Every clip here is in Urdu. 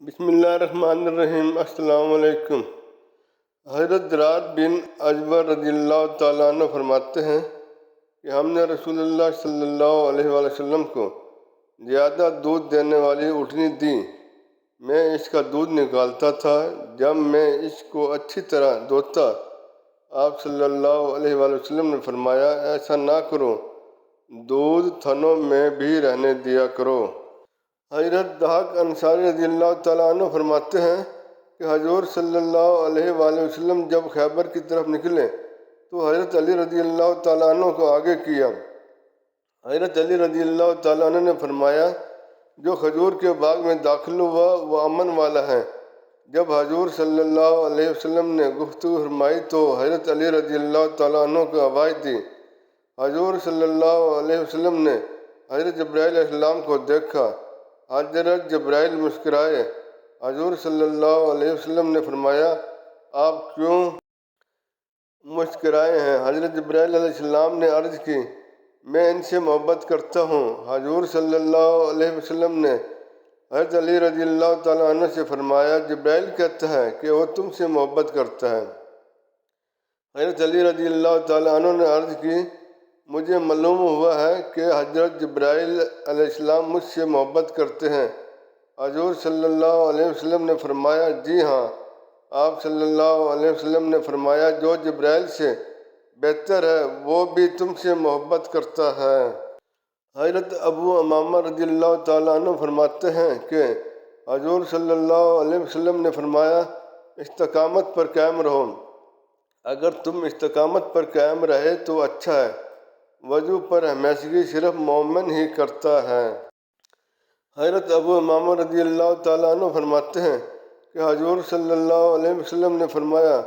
بسم اللہ الرحمن الرحیم۔ السلام علیکم۔ حضرت درار بن اجبر رضی اللہ تعالیٰ عنہ فرماتے ہیں کہ ہم نے رسول اللہ صلی اللہ علیہ وآلہ وسلم کو زیادہ دودھ دینے والی اونٹنی دی۔ میں اس کا دودھ نکالتا تھا۔ جب میں اس کو اچھی طرح دھوتا، آپ صلی اللہ علیہ وآلہ وسلم نے فرمایا، ایسا نہ کرو، دودھ تھنوں میں بھی رہنے دیا کرو۔ حضرت ضحاک انصاری رضی اللہ تعالیٰ عنہ فرماتے ہیں کہ حضور صلی اللہ علیہ وآلہ وسلم جب خیبر کی طرف نکلے تو حضرت علی رضی اللہ تعالیٰ عنہ کو آگے کیا۔ حضرت علی رضی اللہ تعالیٰ عنہ نے فرمایا، جو کھجور کے باغ میں داخل ہوا وہ امن والا ہے۔ جب حضور صلی اللہ علیہ وسلم نے گفتگو فرمائی تو حضرت علی رضی اللہ تعالیٰ عنہ کو آواز دی۔ حضور صلی اللہ علیہ وسلم نے حضرت جبرائیل علیہ السلام کو دیکھا۔ حضرت جبرائیل مسکرائے۔ حضور صلی اللہ علیہ وسلم نے فرمایا، آپ کیوں مسکرائے ہیں؟ حضرت جبرائیل علیہ السلام نے عرض کی، میں ان سے محبت کرتا ہوں۔ حضور صلی اللہ علیہ وسلم نے حضرت علی رضی اللہ تعالیٰ عنہ سے فرمایا، جبرائیل کہتا ہے کہ وہ تم سے محبت کرتا ہے۔ حضرت علی رضی اللہ تعالیٰ عنہ نے عرض کی، مجھے معلوم ہوا ہے کہ حضرت جبرائیل علیہ السلام مجھ سے محبت کرتے ہیں۔ حضور صلی اللہ علیہ وسلم نے فرمایا، جی ہاں۔ آپ صلی اللہ علیہ وسلم نے فرمایا، جو جبرائیل سے بہتر ہے وہ بھی تم سے محبت کرتا ہے۔ حضرت ابو امامہ رضی اللہ تعالیٰ عنہ فرماتے ہیں کہ حضور صلی اللہ علیہ وسلم نے فرمایا، استقامت پر قائم رہو۔ اگر تم استقامت پر قائم رہے تو اچھا ہے۔ وضو پر ہمیشگی صرف مومن ہی کرتا ہے۔ حضرت ابو امامہ رضی اللہ تعالیٰ عنہ فرماتے ہیں کہ حضور صلی اللہ علیہ وسلم نے فرمایا،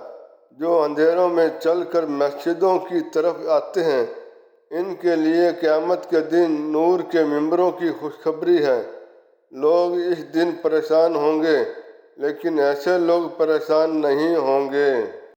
جو اندھیروں میں چل کر مسجدوں کی طرف آتے ہیں، ان کے لیے قیامت کے دن نور کے ممبروں کی خوشخبری ہے۔ لوگ اس دن پریشان ہوں گے، لیکن ایسے لوگ پریشان نہیں ہوں گے۔